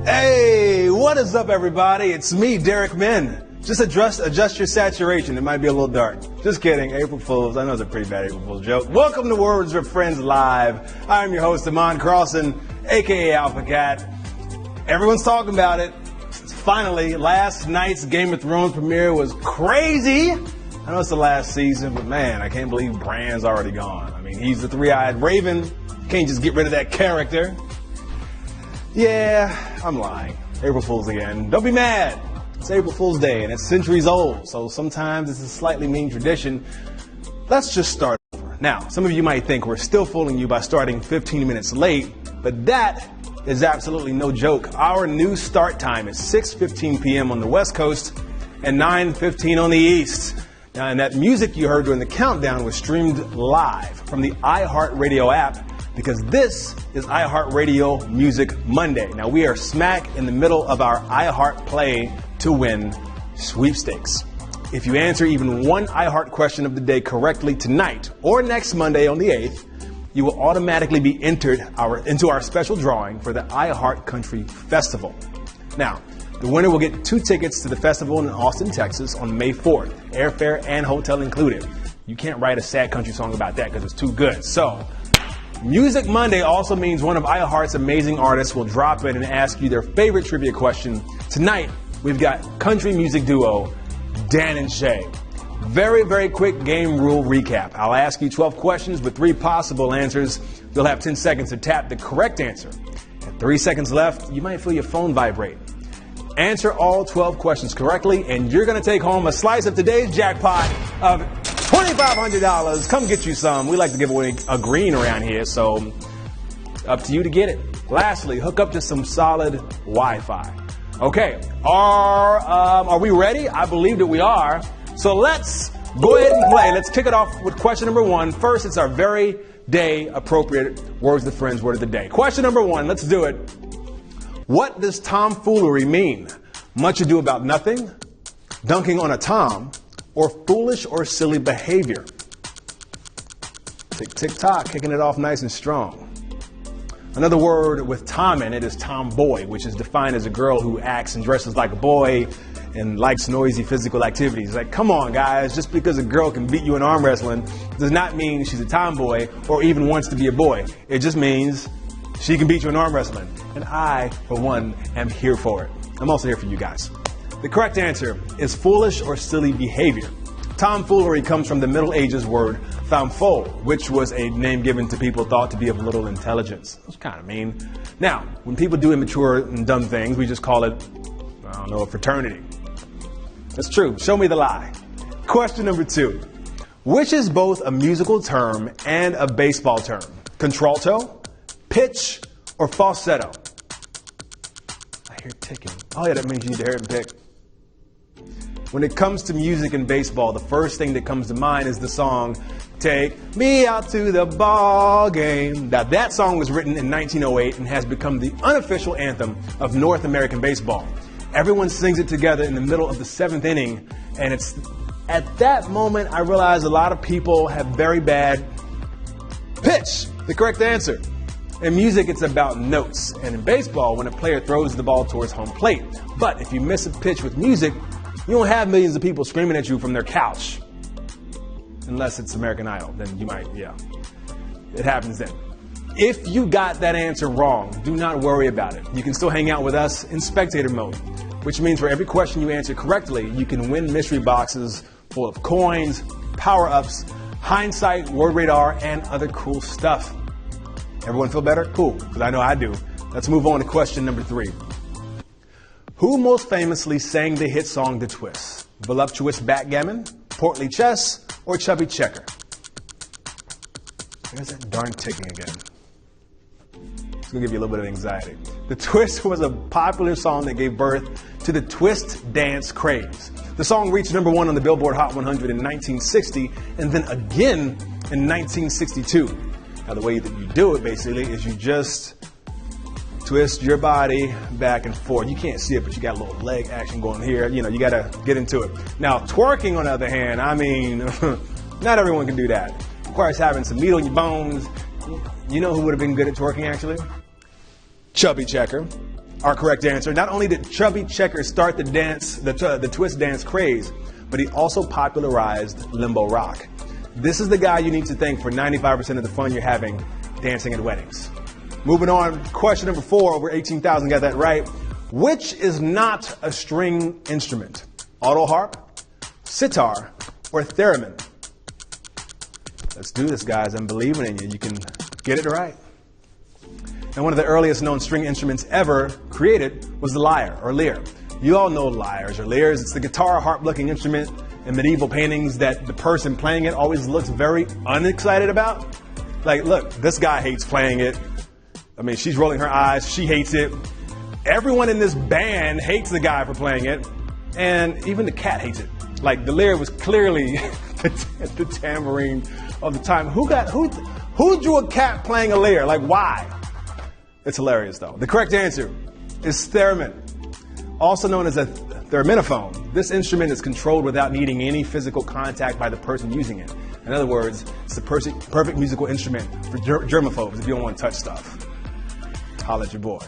Hey, what is up, everybody? It's me, Derek Min. Just adjust your saturation. It might be a little dark. Just kidding. April Fools. I know it's a pretty bad April Fool's joke. Welcome to Words with Friends Live. I'm your host, Amon Carlson, a.k.a. Alpha Cat. Everyone's talking about it. Finally, last night's Game of Thrones premiere was crazy. I know it's the last season, but man, I can't believe Bran's already gone. I mean, he's the three-eyed raven. Can't just get rid of that character. Yeah, I'm lying. April Fool's again. Don't be mad. It's April Fool's Day, and it's centuries old, so sometimes it's a slightly mean tradition. Let's just start over. Now, some of you might think we're still fooling you by starting 15 minutes late, but that is absolutely no joke. Our new start time is 6:15 p.m. on the West Coast and 9:15 on the East. Now, and that music you heard during the countdown was streamed live from the iHeartRadio app, because this is iHeartRadio Music Monday. Now, we are smack in the middle of our iHeart Play to Win sweepstakes. If you answer even one iHeart question of the day correctly tonight or next Monday on the 8th, you will automatically be entered into our special drawing for the iHeart Country Festival. Now, the winner will get 2 tickets to the festival in Austin, Texas on May 4th, airfare and hotel included. You can't write a sad country song about that because it's too good. So, Music Monday also means one of iHeart's amazing artists will drop in and ask you their favorite trivia question. Tonight, we've got country music duo Dan and Shay. Very, very quick game rule recap. I'll ask you 12 questions with 3 possible answers. You'll have 10 seconds to tap the correct answer. At 3 seconds left, you might feel your phone vibrate. Answer all 12 questions correctly, and you're going to take home a slice of today's jackpot of $2,500. Come get you some. We like to give away a green around here, so up to you to get it. Lastly, hook up to some solid Wi-Fi. Okay, are we ready? I believe that we are. So let's go ahead and play. Let's kick it off with question number 1. First, it's our very day appropriate Words with Friends word of the day. Question number 1, let's do it. What does tomfoolery mean? Much ado about nothing, dunking on a tom, or foolish or silly behavior? Tick, tick, tock, kicking it off nice and strong. Another word with tom in it is tomboy, which is defined as a girl who acts and dresses like a boy and likes noisy physical activities. Like, come on, guys, just because a girl can beat you in arm wrestling does not mean she's a tomboy or even wants to be a boy. It just means she can beat you in arm wrestling. And I, for one, am here for it. I'm also here for you guys. The correct answer is foolish or silly behavior. Tomfoolery comes from the Middle Ages word femme-folle, which was a name given to people thought to be of little intelligence. That's kind of mean. Now, when people do immature and dumb things, we just call it, I don't know, a fraternity. That's true. Show me the lie. Question number 2. Which is both a musical term and a baseball term? Contralto, pitch, or falsetto? I hear ticking. Oh yeah, that means you need to hear it and pick. When it comes to music and baseball, the first thing that comes to mind is the song, Take Me Out to the Ball Game. Now, that song was written in 1908 and has become the unofficial anthem of North American baseball. Everyone sings it together in the middle of the 7th inning, and it's at that moment I realized a lot of people have very bad pitch, the correct answer. In music, it's about notes, and in baseball, when a player throws the ball towards home plate. But if you miss a pitch with music, you don't have millions of people screaming at you from their couch. Unless it's American Idol, then you might, yeah. It happens then. If you got that answer wrong, do not worry about it. You can still hang out with us in spectator mode, which means for every question you answer correctly, you can win mystery boxes full of coins, power-ups, hindsight, word radar, and other cool stuff. Everyone feel better? Cool, because I know I do. Let's move on to question number 3. Who most famously sang the hit song The Twist? Voluptuous Backgammon, Portly Chess, or Chubby Checker? There's that darn ticking again. It's going to give you a little bit of anxiety. The Twist was a popular song that gave birth to the twist dance craze. The song reached number 1 on the Billboard Hot 100 in 1960 and then again in 1962. Now, the way that you do it, basically, is you just twist your body back and forth. You can't see it, but you got a little leg action going here. You know, you got to get into it. Now, twerking, on the other hand, I mean, not everyone can do that. It requires having some meat on your bones. You know who would have been good at twerking, actually? Chubby Checker. our correct answer. Not only did Chubby Checker start the dance, the twist dance craze, but he also popularized limbo rock. This is the guy you need to thank for 95% of the fun you're having dancing at weddings. Moving on, question number 4, over 18,000 got that right. Which is not a string instrument? Auto harp, sitar, or theremin? Let's do this, guys. I'm believing in you. You can get it right. And one of the earliest known string instruments ever created was the lyre, or lyre. You all know lyres or lyres. It's the guitar harp-looking instrument in medieval paintings that the person playing it always looks very unexcited about. Like, look, this guy hates playing it. I mean, she's rolling her eyes. She hates it. Everyone in this band hates the guy for playing it. And even the cat hates it. Like, the lyre was clearly the tambourine of the time. Who drew a cat playing a lyre? Like, why? It's hilarious, though. The correct answer is theremin, also known as a therminophone. This instrument is controlled without needing any physical contact by the person using it. In other words, it's the perfect musical instrument for germaphobes if you don't want to touch stuff. Holla at your boy.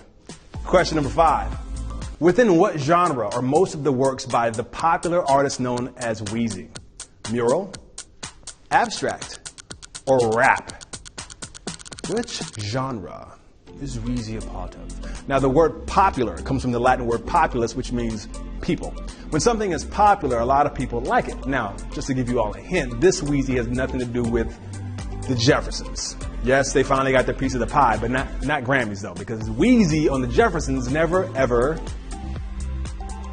Question number 5. Within what genre are most of the works by the popular artist known as Wheezy? Mural, abstract, or rap? Which genre is Wheezy a part of? Now, the word popular comes from the Latin word populus, which means people. When something is popular, a lot of people like it. Now, just to give you all a hint, this Wheezy has nothing to do with the Jeffersons. Yes, they finally got their piece of the pie, but not Grammys, though, because Wheezy on the Jeffersons never, ever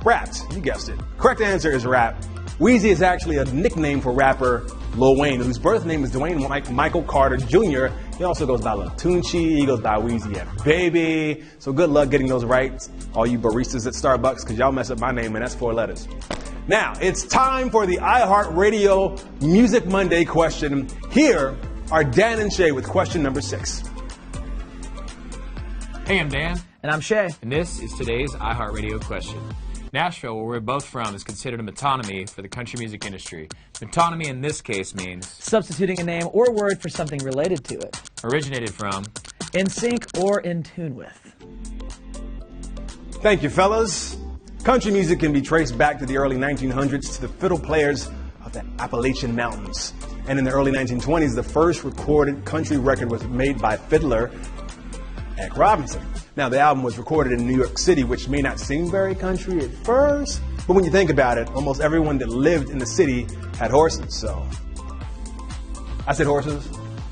rapped. You guessed it. Correct answer is rap. Wheezy is actually a nickname for rapper Lil Wayne, whose birth name is Dwayne Michael Carter Jr. He also goes by Lil Tunechi. He goes by Wheezy F Baby. So good luck getting those right, all you baristas at Starbucks, because y'all mess up my name, and that's 4 letters. Now, it's time for the iHeartRadio Music Monday question. Here are Dan and Shay with question number 6. Hey, I'm Dan. And I'm Shay. And this is today's iHeartRadio question. Nashville, where we're both from, is considered a metonymy for the country music industry. Metonymy in this case means substituting a name or word for something related to it. Originated from in sync or in tune with. Thank you, fellas. Country music can be traced back to the early 1900s to the fiddle players of the Appalachian Mountains. And in the early 1920s, the first recorded country record was made by fiddler Hank Robinson. Now, the album was recorded in New York City, which may not seem very country at first, but when you think about it, almost everyone that lived in the city had horses, so. I said horses?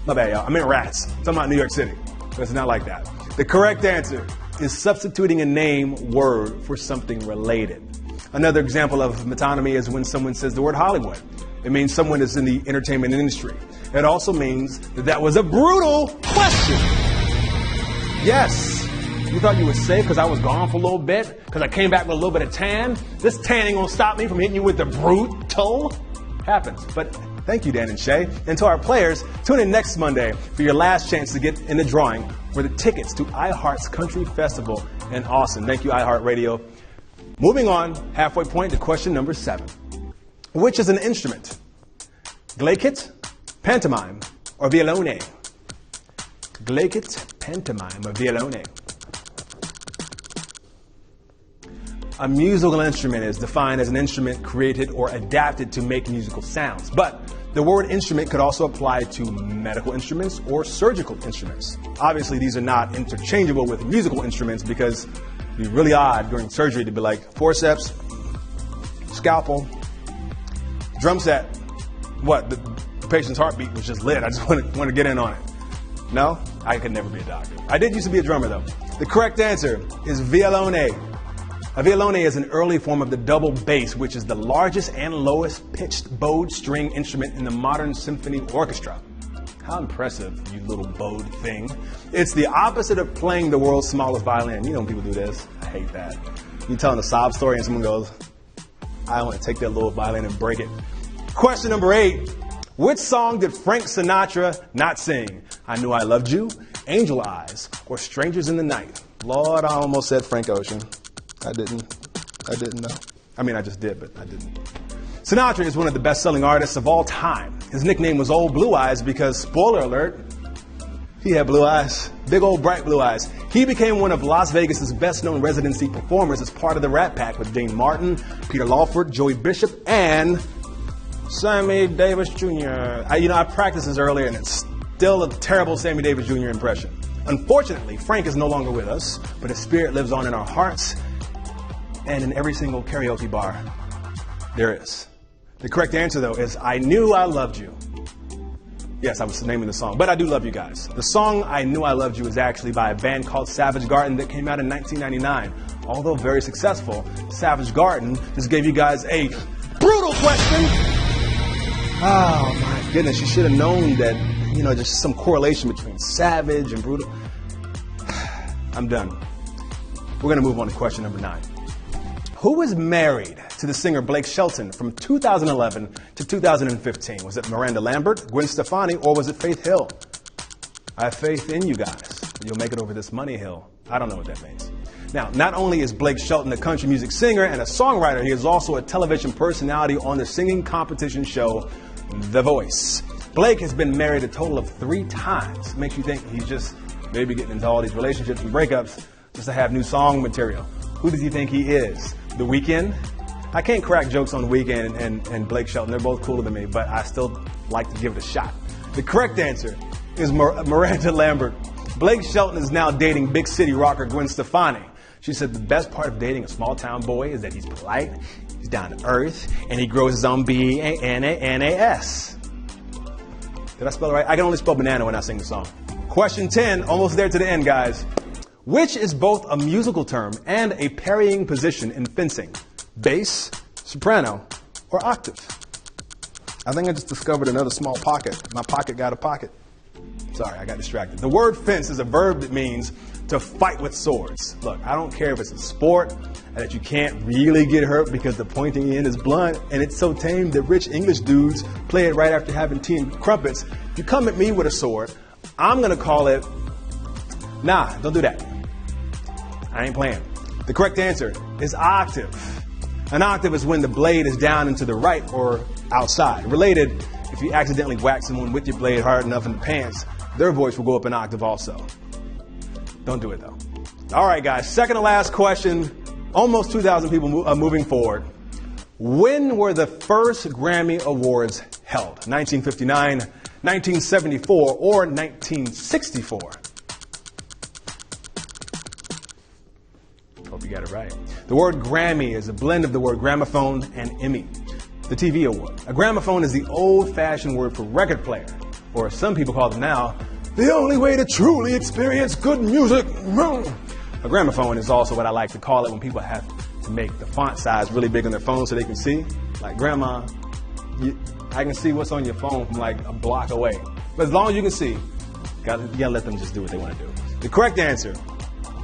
My bad, y'all. I meant rats. I'm talking about New York City, but it's not like that. The correct answer is substituting a name word for something related. Another example of metonymy is when someone says the word Hollywood. It means someone is in the entertainment industry. It also means that was a brutal question. Yes. You thought you were safe because I was gone for a little bit? Because I came back with a little bit of tan? This tan ain't going to stop me from hitting you with the brutal? Happens. But thank you, Dan and Shay. And to our players, tune in next Monday for your last chance to get in the drawing for the tickets to iHeart's Country Festival in Austin. Thank you, iHeartRadio. Moving on, halfway point to question number 7. Which is an instrument? Glaikit, pantomime, or violone? Glaikit, pantomime, or violone? A musical instrument is defined as an instrument created or adapted to make musical sounds. But the word instrument could also apply to medical instruments or surgical instruments. Obviously, these are not interchangeable with musical instruments because it'd be really odd during surgery to be like forceps, scalpel, drum set. What? The patient's heartbeat was just lit. I just want to get in on it. No? I could never be a doctor. I did used to be a drummer, though. The correct answer is violone. A violone is an early form of the double bass, which is the largest and lowest pitched bowed string instrument in the modern symphony orchestra. How impressive, you little bowed thing. It's the opposite of playing the world's smallest violin. You know when people do this. I hate that. You're telling a sob story and someone goes, I want to take that little violin and break it. Question number 8. Which song did Frank Sinatra not sing? I Knew I Loved You, Angel Eyes, or Strangers in the Night? Lord, I almost said Frank Ocean. I didn't know. I mean, I just did, but I didn't. Sinatra is one of the best-selling artists of all time. His nickname was Old Blue Eyes because, spoiler alert, he had blue eyes. Big old bright blue eyes. He became one of Las Vegas's best-known residency performers as part of the Rat Pack with Dean Martin, Peter Lawford, Joey Bishop, and Sammy Davis Jr. I practiced this earlier, and it's still a terrible Sammy Davis Jr. impression. Unfortunately, Frank is no longer with us, but his spirit lives on in our hearts and in every single karaoke bar there is. The correct answer, though, is I Knew I Loved You. Yes, I was naming the song, but I do love you guys. The song I Knew I Loved You is actually by a band called Savage Garden that came out in 1999. Although very successful, Savage Garden just gave you guys a brutal question. Oh my goodness, you should have known that, just some correlation between savage and brutal. I'm done. We're going to move on to question number 9. Who was married to the singer Blake Shelton from 2011 to 2015? Was it Miranda Lambert, Gwen Stefani, or was it Faith Hill? I have faith in you guys. You'll make it over this money hill. I don't know what that means. Now, not only is Blake Shelton a country music singer and a songwriter, he is also a television personality on the singing competition show The Voice. Blake has been married a total of 3 times. Makes you think he's just maybe getting into all these relationships and breakups just to have new song material. Who does he think he is? The Weeknd? I can't crack jokes on The Weeknd and Blake Shelton. They're both cooler than me, but I still like to give it a shot. The correct answer is Miranda Lambert. Blake Shelton is now dating big city rocker Gwen Stefani. She said the best part of dating a small town boy is that he's polite, he's down to earth, and he grows his own B-A-N-A-N-A-S. Did I spell it right? I can only spell banana when I sing the song. Question 10, almost there to the end, guys. Which is both a musical term and a parrying position in fencing? Bass, soprano, or octave? I think I just discovered another small pocket. My pocket got a pocket. Sorry, I got distracted. The word fence is a verb that means to fight with swords. Look, I don't care if it's a sport and that you can't really get hurt because the pointing end is blunt and it's so tame that rich English dudes play it right after having tea and crumpets. If you come at me with a sword, I'm going to call it, nah, don't do that. I ain't playing. The correct answer is octave. An octave is when the blade is down and to the right or outside. Related, if you accidentally whack someone with your blade hard enough in the pants, their voice will go up an octave also. Don't do it though. All right, guys, second to last question. Almost 2,000 people moving forward. When were the first Grammy Awards held? 1959, 1974, or 1964? Hope you got it right. The word Grammy is a blend of the word gramophone and Emmy, the TV award. A gramophone is the old-fashioned word for record player, or as some people call them now, the only way to truly experience good music. A gramophone is also what I like to call it when people have to make the font size really big on their phone so they can see. Like, Grandma, I can see what's on your phone from like a block away. But as long as you can see, you gotta let them just do what they want to do. The correct answer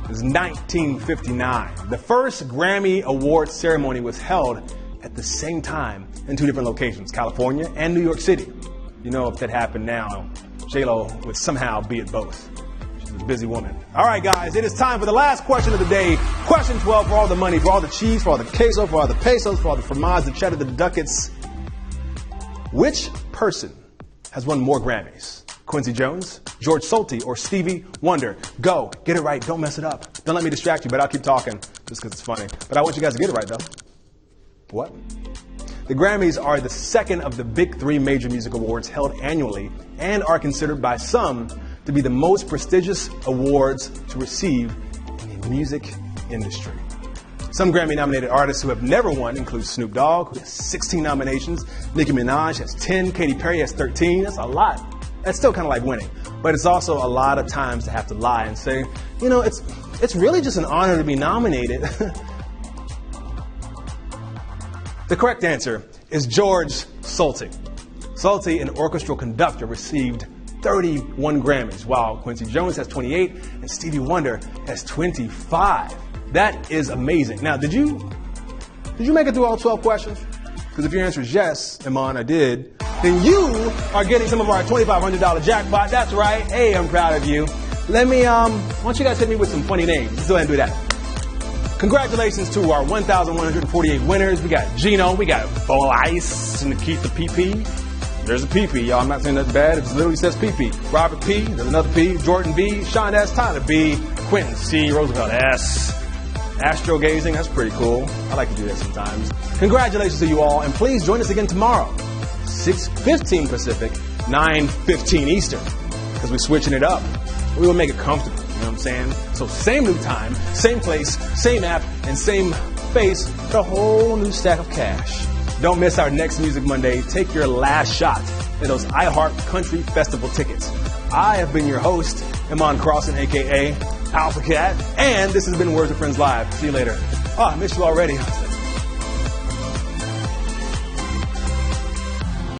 is 1959. The first Grammy Award ceremony was held at the same time in 2 different locations, California and New York City. You know, if that happened now, J-Lo would somehow be at both. She's a busy woman. All right, guys, it is time for the last question of the day. Question 12 for all the money, for all the cheese, for all the queso, for all the pesos, for all the fromage, the cheddar, the ducats. Which person has won more Grammys? Quincy Jones, George Solti, or Stevie Wonder? Go. Get it right. Don't mess it up. Don't let me distract you, but I'll keep talking just because it's funny. But I want you guys to get it right, though. What? The Grammys are the second of the big 3 major music awards held annually and are considered by some to be the most prestigious awards to receive in the music industry. Some Grammy-nominated artists who have never won include Snoop Dogg, who has 16 nominations, Nicki Minaj has 10, Katy Perry has 13. That's a lot. That's still kind of like winning. But it's also a lot of times to have to lie and say, you know, it's really just an honor to be nominated. The correct answer is George Solti. Solti, an orchestral conductor, received 31 Grammys, while Quincy Jones has 28 and Stevie Wonder has 25. That is amazing. Now, did you make it through all 12 questions? Because if your answer is yes, Iman, I did, then you are getting some of our $2,500 jackpot. That's right. Hey, I'm proud of you. Let me, why don't you guys hit me with some funny names? Let's go ahead and do that. Congratulations to our 1,148 winners. We got Gino, we got Bo Ice, Nikita PP. There's a PP, y'all. I'm not saying that's bad. It literally says PP. Robert P. There's another P. Jordan B. Sean S. Tyler B. Quentin C. Roosevelt S. Astro gazing, that's pretty cool. I like to do that sometimes. Congratulations to you all, and please join us again tomorrow, 6:15 Pacific, 9:15 Eastern, because we're switching it up. We will make it comfortable, you know what I'm saying? So same new time, same place, same app, and same face, but a whole new stack of cash. Don't miss our next Music Monday. Take your last shot at those iHeart Country Festival tickets. I have been your host, Iman Crossan, a.k.a. Alpha Cat, and this has been Words with Friends Live. See you later. Oh, I missed you already.